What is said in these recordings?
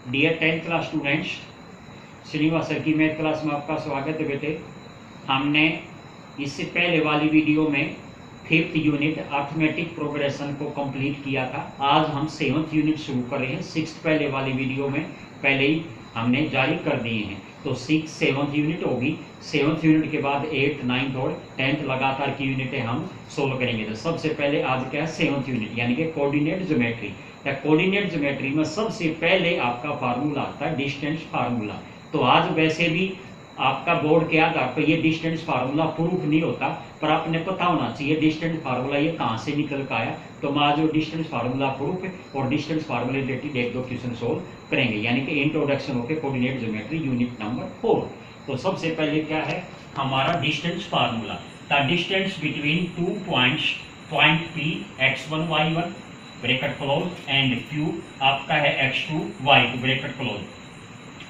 Dear 10th class students, Srinivas sir की math class में आपका स्वागत है बेटे। हमने इससे पहले वाली वीडियो में 5th यूनिट अर्थमेटिक प्रोग्रेशन को कंप्लीट किया था। आज हम 7th यूनिट शुरू कर रहे हैं। 6th पहले वाली वीडियो में पहले ही हमने जारी कर दिए हैं, तो 7th यूनिट होगी। 7th यूनिट के बाद 8th 9th और 10th लगातार की यूनिटें हम सोल्व करेंगे। तो सबसे पहले आज क्या है 7th यूनिट यानी कि कोऑर्डिनेट ज्योमेट्री। कोऑर्डिनेट ज्योमेट्री में सबसे पहले आपका फार्मूला आता है डिस्टेंस फार्मूला। तो आज वैसे भी आपका बोर्ड के आधार पर ये डिस्टेंस फार्मूला प्रूफ नहीं होता, पर आपने पता होना चाहिए डिस्टेंस फार्मूला ये कहाँ से निकल कर आया। तो हम आज वो डिस्टेंस फार्मूला प्रूफ और डिस्टेंस फार्मूला रिलेटेड एक दो क्वेश्चन सोल्व करेंगे, यानी कि इंट्रोडक्शन होकर कोऑर्डिनेट ज्योमेट्री यूनिट नंबर 4। तो सबसे पहले क्या है हमारा distance formula. The distance between 2 points, point P x1 y1 bracket close and Q आपका है x2 y2 ब्रैकेट क्लोज।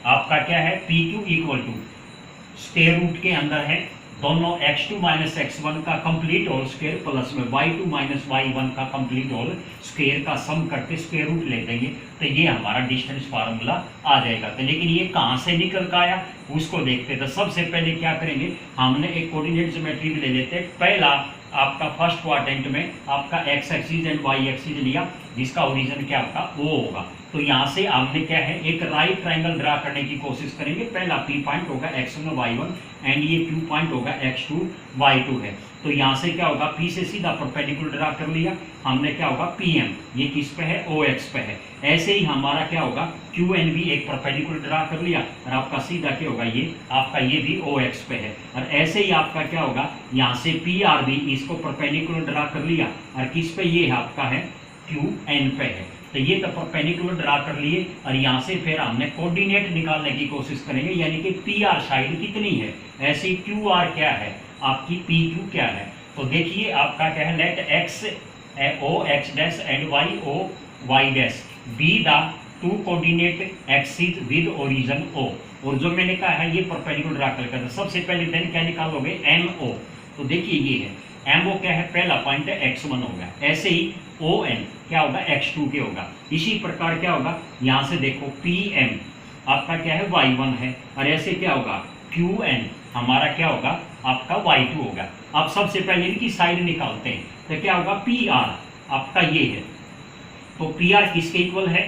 आपका क्या है PQ equal to square root के अंदर है दोनों x2 माइनस x1 का कंप्लीट होल स्क्वायर प्लस में y2 माइनस y1 का कंप्लीट होल स्क्वायर का सम करके स्क्वायर रूट ले देंगे, तो ये हमारा डिस्टेंस फार्मूला आ जाएगा। तो लेकिन ये कहाँ से निकल कर आया उसको देखते। तो सबसे पहले क्या करेंगे, हमने एक कोऑर्डिनेट ज्योमेट्री भी ले लेते हैं। पहला आपका फर्स्ट क्वाड्रेंट में आपका x axis and y axis लिया, जिसका ओरिजिन क्या आपका O होगा। तो यहाँ से हमने क्या है एक राइट ट्रायंगल ड्रा करने की कोशिश करेंगे। पहला P पॉइंट होगा x1 y1 एंड ये Q पॉइंट होगा x2 y2 है। तो यहाँ से क्या होगा P से सीधा परपेंडिकुलर ड्रा कर लिया हमने, क्या होगा PM, ये किस पे है OX पे है। ऐसे ही हमारा क्या होगा QN भी एक परपेंडिकुलर ड्रा कर लिया और आपका सीधा क्या होगा ये आपका ये भी OX पे है। और ऐसे ही आपका क्या होगा यहाँ से PR भी इसको परपेंडिकुलर ड्रा कर लिया और किस पे ये आपका है QN पे है। तो ये तो परपेंडिकुलर ड्रा कर लिए और यहाँ से फिर हमने कोऑर्डिनेट निकालने की कोशिश करेंगे, यानी कि PR साइड कितनी है, ऐसी QR क्या है आपकी PQ क्या है। तो देखिए आपका क्या है let x O x dash and y O y dash be the two coordinate axis with origin O। और जो मैंने कहा है ये परपेंडिकुलर ड्रा कर सबसे पहले देन क्या निकालोगे MO। तो देखिए ये है MO क्या है, पहला पॉइंट है x1 होगा। ऐसे ही ON क्या होगा x2 के होगा। इसी प्रकार क्या होगा यहाँ से देखो PM आपका क्या है y1 है और ऐसे क्या होगा QN हमारा क्या होगा आपका y2 होगा। अब सबसे पहले इनकी साइड निकालते हैं, तो क्या होगा PR आपका ये है। तो PR किसके इक्वल है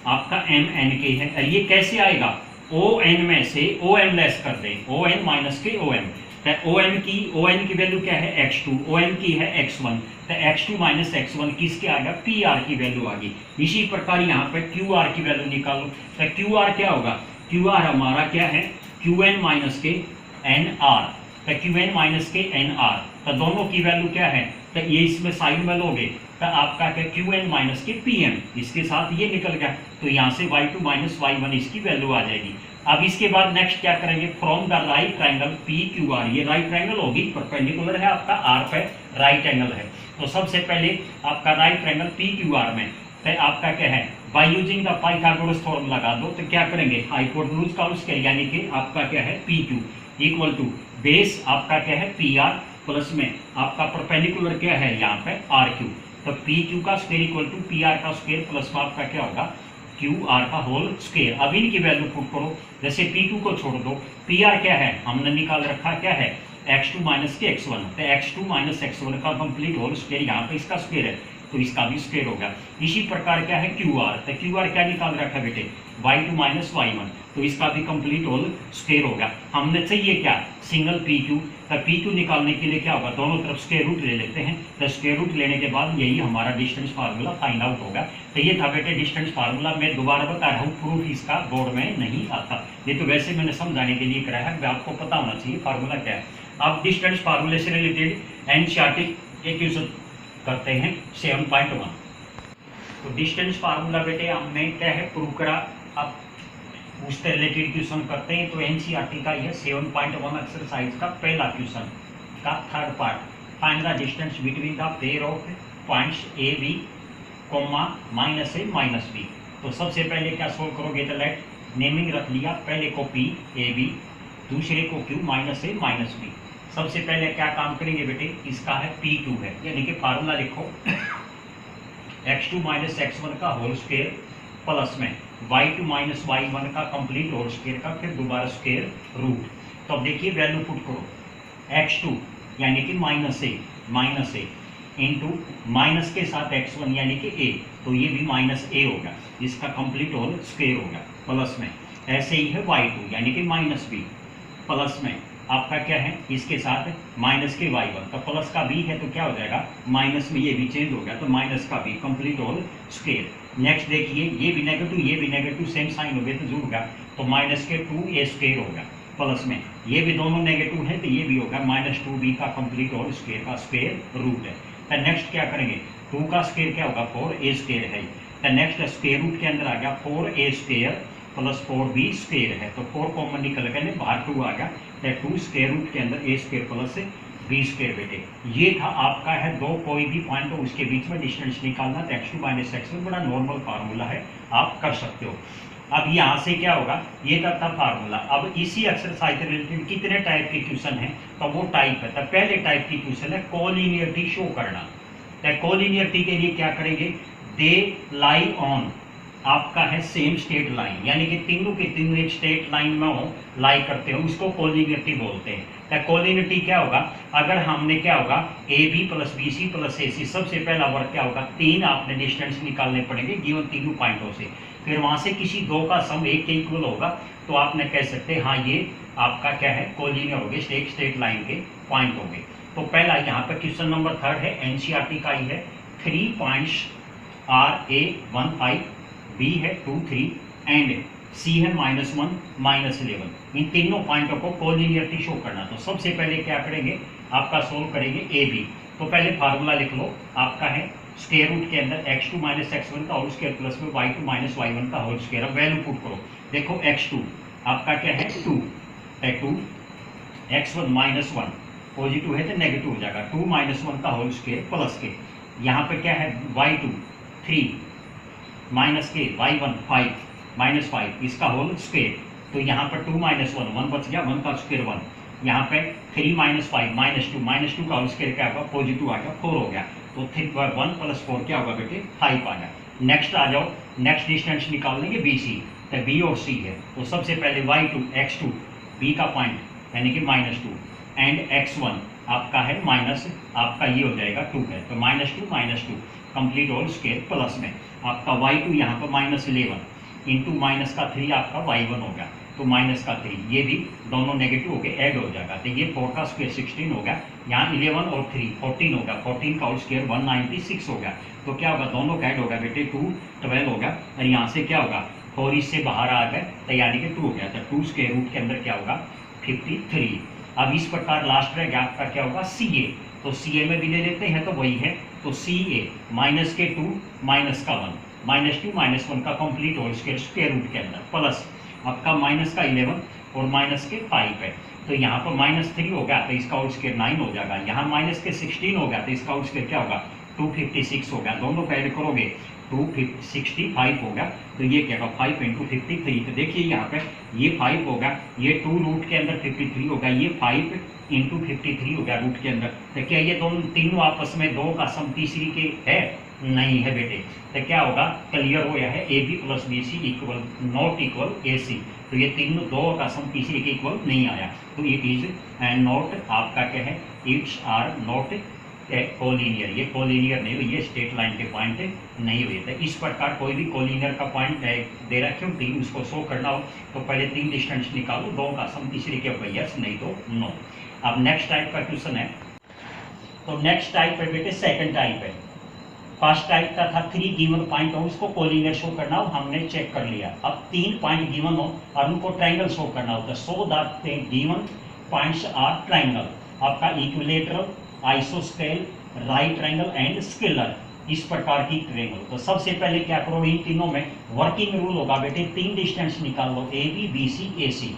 आपका MN के है। और ये कैसे आएगा ON में से OM लेस कर दें, ON माइनस के OM। तो ON की वैल्यू क्या है x2, OM की है x1। तो x2 माइनस x1 किसके आ गया PR की वैल्यू आ गई। इसी प्रकार यहाँ पे QR की वैल्यू निकालो। तो QR क्या होगा QR हमारा क्या है QN माइनस के NR। तो QN माइनस के NR तो दोनों की वैल्यू क्या है, तो ये इसमें साइड में लोगे तो आपका क्या QN माइनस के PM, इसके साथ ये निकल गया। तो यहाँ से y2 माइनस y1 इसकी वैल्यू आ जाएगी। अब इसके बाद नेक्स्ट क्या करेंगे, from the right triangle PQR, ये राइट ट्रायंगल होगी परपेंडिकुलर है आपका R पे राइट एंगल है। तो सबसे पहले आपका राइट ट्रायंगल PQR में तो आपका क्या है by using the Pythagoras formula लगा दो। तो क्या करेंगे हाइपोटेन्यूज का स्क्वायर यानी कि आपका क्या है PQ इक्वल टू बेस आपका क्या है PR प्लस में आपका परपेंडिकुलर क्या है यहाँ पे RQ। तो PQ का स्क्वायर इक्वल टू PR का स्क्वायर प्लस में आपका क्या होगा QR का होल स्क्वायर। अब इनकी वैल्यू पुट करो, जैसे P2 को छोड़ दो, PR क्या है हमने निकाल रखा क्या है x2 माइनस के x1। तो x2 माइनस x1 का कंप्लीट होल स्क्वायर यहाँ पे इसका स्क्वायर है तो इसका भी स्क्वायर होगा। इसी प्रकार क्या है QR, तो QR क्या निकाल रखा बेटे y2 माइनस y1, तो इसका भी कंप्लीट होल स्क्वायर होगा। हमने चाहिए क्या सिंगल PQ। तो PQ निकालने के लिए क्या होगा दोनों तरफ स्क्वायर रूट ले लेते हैं। तो स्क्वायर रूट लेने के बाद यही हमारा डिस्टेंस फार्मूला फाइंड आउट होगा। तो ये था बेटे डिस्टेंस फार्मूला। मैं दोबारा बता रहा हूँ प्रूफ इसका बोर्ड में नहीं आता, ये तो वैसे मैंने समझाने के लिए कराया है, आपको पता होना चाहिए फार्मूला क्या है। अब डिस्टेंस फार्मूले से रिलेटेड एनसीईआरटी एक क्वेश्चन करते हैं 7.1। तो डिस्टेंस फार्मूला बेटे हमने क्या है प्रूव करा। अब उससे रिलेटेड क्वेश्चन करते हैं। तो एनसीईआरटी का यह 7.1 एक्सरसाइज का पहला क्वेश्चन का third part, find the distance between the pair of points A B comma minus A minus B. तो सबसे पहले क्या सोल्व करोगे, तो लेट नेमिंग रख लिया, पहले को P A B दूसरे को Q minus A minus B. सबसे पहले क्या काम करेंगे बेटे, इसका है P2 है, यानी कि फार्मूला लिखो x2 माइनस x1 का होल स्क्वायर प्लस में y2 माइनस y1 का कंप्लीट होल स्क्वायर का फिर दोबारा स्क्वायर रूट। तो अब देखिए वैल्यू पुट करो, x2 यानी कि माइनस ए इंटू माइनस के साथ x1 यानी कि a, तो ये भी माइनस ए होगा, इसका कंप्लीट होल स्क्वायर होगा प्लस में। ऐसे ही है y2 यानी कि माइनस बी प्लस में आपका क्या है इसके साथ माइनस के y1, तो प्लस का b है तो क्या हो जाएगा माइनस में, ये भी चेंज हो गया तो माइनस का b complete whole square. Next देखिए ये भी नेगेटिव सेम साइन हो गया तो जुड़ गया, तो माइनस के 2a स्क्वायर होगा प्लस में, ये भी दोनों नेगेटिव है तो ये भी होगा माइनस 2b का कंप्लीट होल स्क्वायर का स्क्वायर रूट है। तो नेक्स्ट क्या करेंगे 2 का स्क्वायर क्या होगा 4a स्क्वायर है, तो नेक्स्ट स्क्वायर रूट के अंदर आ गया 4a square plus 4b square है, तो 4 कॉमन निकल गए बाहर 2 आ गया, तो 2 स्क्वायर रूट के अंदर a square plus b square बेटे। ये था आपका है दो कोई भी पॉइंट हो उसके बीच में डिस्टेंस निकालना, तो x2 माइनस x1 बड़ा नॉर्मल फार्मूला है, आप कर सकते हो। अब यहाँ से क्या होगा ये था फार्मूला। अब इसी एक्सरसाइज रिलेटेड कितने टाइप के क्वेश्चन हैं, तो वो टाइप है, तो पहले टाइप की क्वेश्चन है कोलिनियरिटी शो करना। तो कोलिनियरिटी के लिए क्या करेंगे, दे लाई ऑन आपका है सेम स्टेट लाइन, यानी कि तीनों के तीनों एक स्टेट लाइन में हो लाई करते हो, उसको कोलिनियरिटी बोलते हैं। तो कोलिनियरिटी क्या होगा, अगर हमने क्या होगा A B plus B C plus A C, सबसे पहला वर्क क्या होगा 3 आपने डिस्टेंस निकालने पड़ेंगे गिवन तीनों पॉइंटों से, फिर वहां से किसी 2 का सम 1 के इक्वल होगा, तो आपने कह सकते हैं हाँ ये आपका क्या है कोलिनियर हो गए, एक स्टेट लाइन के पॉइंट हो गए। तो पहला यहाँ पर क्वेश्चन नंबर 3 है, एनसीईआरटी का ही है, 3 पॉइंट्स आर ए 1 5 बी है 2 3 एंड सी है -1 -11, इन तीनों पॉइंटों को कोलिनियरिटी शो करना। तो सबसे पहले क्या करेंगे आपका सोल्व करेंगे ए बी, तो पहले फार्मूला लिख लो, आपका है स्क्वायर रूट के अंदर x2 माइनस x1 का होल स्क्वायर प्लस में y2 माइनस y1 का होल स्क्वायर। अब वैल्यू पुट करो, देखो x2 आपका क्या है 2 x1 माइनस 1 पॉजिटिव है तो नेगेटिव हो जाएगा, 2 माइनस 1 का होल स्क्वायर प्लस के, यहाँ पे क्या है y2 3 माइनस के y1 5 माइनस 5 इसका होल स्क्वायर, तो यहाँ पर 2 माइनस 1 1 बच गया, 1 का स्क्वायर 1, यहाँ पे 3 माइनस 5 माइनस 2 का होल स्क्वायर क्या होगा पॉजिटिव आ गया 4 हो गया, तो 1 प्लस 4 क्या होगा बेटे 5 आ गया। नेक्स्ट आ जाओ, नेक्स्ट डिस्टेंस निकाल लेंगे बी सी, तो बी और सी है, तो सबसे पहले y2 x2 बी का पॉइंट यानी कि -2 एंड x1 आपका है माइनस आपका ये हो जाएगा 2 है, तो -2 कंप्लीट होल स्क्वायर प्लस में आपका y2 यहाँ पर -11 इंटू माइनस का 3 आपका y1 हो गया, तो माइनस का 3 ये भी दोनों नेगेटिव हो गए ऐड हो जाएगा, तो ये 4 का स्क्वायर 16 हो गया, यहाँ 11 और 3 14 हो गया, 14 का होल स्क्वायर 196 हो गया, तो क्या होगा दोनों का ऐड होगा बेटे 2 12 होगा, और यहाँ से क्या होगा 4 इससे बाहर आ गए तो यानी कि 2 हो गया, तो 2 स्क्वायर रूट के अंदर क्या होगा 53। अब इस प्रकार लास्ट रह गया आपका क्या होगा सी ए, तो सी ए में भी ले लेते हैं तो वही है, तो सी ए माइनस के 2 माइनस का 1 -2 -1 का complete whole square square root के अंदर प्लस आपका माइनस का 11 और माइनस के 5 है, तो यहाँ पर -3 हो गया तो इसका होल स्क्वायर 9 हो जाएगा, यहाँ माइनस के 16 हो गया तो इसका होल स्क्वायर क्या होगा 256 हो गया, दोनों का ऐड करोगे 265 हो गया, तो ये क्या होगा 5 × 53, तो देखिए यहाँ पे ये 5 होगा, ये 2 रूट के अंदर 53 होगा, ये 5 × 53 हो गया रूट के अंदर, तो क्या ये दोनों तीनों आपस में 2 का सम तीसरी के है नहीं है बेटे, तो क्या होगा क्लियर हो गया है A B plus B C equal not equal A C, तो ये तीनों 2 का सम तीसरी के इक्वल नहीं आया, तो इट इज नॉट आपका क्या है इट्स आर नॉट कोलिनियर, ये कोलिनियर नहीं हुई, ये स्टेट लाइन के पॉइंट नहीं हुए। तो इस प्रकार कोई भी कोलिनियर का पॉइंट दे रखे हो 3 उसको शो करना हो तो पहले 3 डिस्टेंस निकालो, 2 का सम तीसरी के ऊपर यस नहीं तो नो। अब नेक्स्ट टाइप का क्वेश्चन है, तो नेक्स्ट टाइप है बेटे सेकंड टाइप है, फर्स्ट टाइप का था 3 गिवन पॉइंट हो उसको कोलिनियर शो करना हो, हमने चेक कर लिया। अब 3 पॉइंट गिवन हो और उनको ट्रायंगल शो करना होता है, so that given points are triangle, आपका इक्विलेटरल आइसोस्केल राइट ट्रायंगल एंड स्केलर, इस प्रकार की ट्रायंगल। तो सबसे पहले क्या करो इन तीनों में वर्किंग रूल होगा बेटे, 3 डिस्टेंस निकाल लो A B B C A C,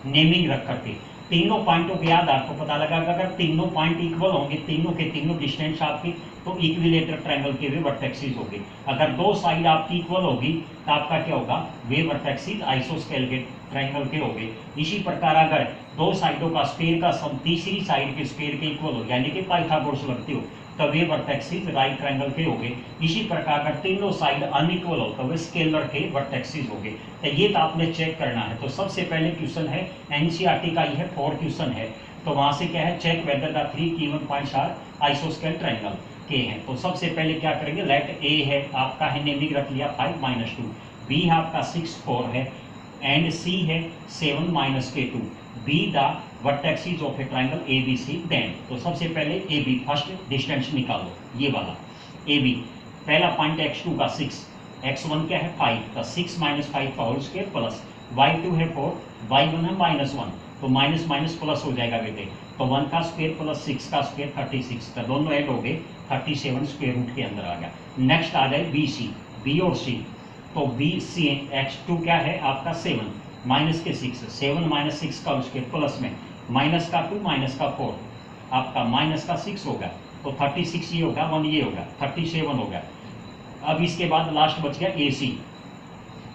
naming रख करके तीनों पॉइंटों के याद आपको पता लगा अगर तीनों पॉइंट इक्वल होंगे, तीनों के तीनों डिस्टेंस आपकी, तो इक्विलेटरल ट्रायंगल के वे वर्टेक्सेस होंगे। अगर 2 साइड आपकी इक्वल होगी तो आपका क्या होगा वे वर्टेक्सेस आइसोस्केल के ट्रायंगल के होंगे। इसी प्रकार अगर 2 साइडों का स्क्वायर का सम तीसरी साइड के स्क्वायर के इक्वल हो यानी कि पाइथागोरस लगती हो, तो वे वर्टेक्सेस राइट ट्रायंगल के हो गए। इसी प्रकार अगर तीनों साइड अनइक्वल हो तो वे स्केलर के वर्टेक्सेस हो गए। तो ये तो आपने चेक करना है। तो सबसे पहले क्वेश्चन है एनसीईआरटी का, ये 4 क्वेश्चन है। तो वहां से क्या है, check whether the 3 given points are आइसोस्केल ट्रायंगल के हैं। तो सबसे पहले क्या करेंगे, लेट ए है आपका है नेमिंग रख लिया 5 - 2, बी है आपका 6 4 है, एंड सी है 7 - 2, be the vertexes of a triangle A B C then. तो सबसे पहले ए बी फर्स्ट डिस्टेंस निकालो, ये वाला ए बी। पहला पॉइंट x2 का 6, x1 क्या है 5, तो 6 - 5 का होल स्क्वायर प्लस y2 है 4, y1 है -1, तो माइनस माइनस प्लस हो जाएगा बेटे। तो 1 का स्क्वायर प्लस 6 का स्क्वायर 36, तो दोनों ऐड हो गए 37 स्क्वायर रूट के अंदर आ गया। नेक्स्ट आ जाए बी सी, बी और सी। तो बी सी x2 क्या है आपका 7 माइनस के 6, 7 - 6 का स्क्वायर प्लस में माइनस का 2 माइनस का 4 आपका माइनस का 6 होगा, तो 36 ये होगा, 1 ये होगा, 37 होगा। अब इसके बाद लास्ट बच गया ए सी,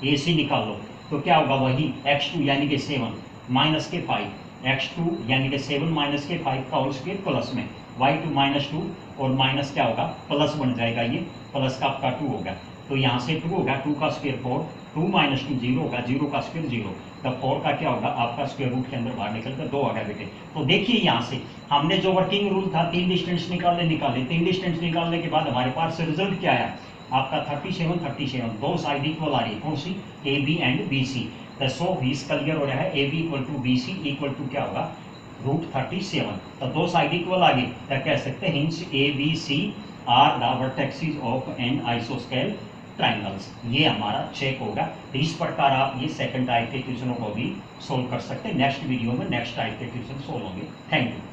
ए सी निकाल लो। तो क्या होगा, वही x2 यानी कि 7 माइनस के 5, x2 यानी कि 7 माइनस के 5 का होल स्क्वायर प्लस में y2 -2 और माइनस क्या होगा प्लस बन जाएगा, ये प्लस का आपका 2 होगा। तो यहाँ से 2 होगा, 2 का स्क्वायर 4, 2 - 2 0 होगा, 0 का स्क्वायर 0, तो 4 का क्या होगा आपका स्क्वायर रूट के अंदर बाहर निकल कर 2 आ गया बेटे। तो देखिए यहाँ से हमने जो वर्किंग रूल था 3 डिस्टेंस निकाले 3 डिस्टेंस निकालने के बाद हमारे पास रिजल्ट क्या आया आपका 37 दो साइड इक्वल आ रही है, कौन सी, A B and B C. तो सो बीस क्लियर हो रहा है, A B equal to B C equal to क्या होगा √37। तो दो साइड इक्वल आ गई, तो कह सकते हैं hence A B C are the vertexes of an आइसोस्केल ट्रायंगल्स। ये हमारा चेक होगा। तो इस प्रकार आप ये सेकंड टाइप के क्वेश्चनों को भी सोल्व कर सकते हैं। नेक्स्ट वीडियो में नेक्स्ट टाइप के क्वेश्चन सोल्व होंगे। Thank you.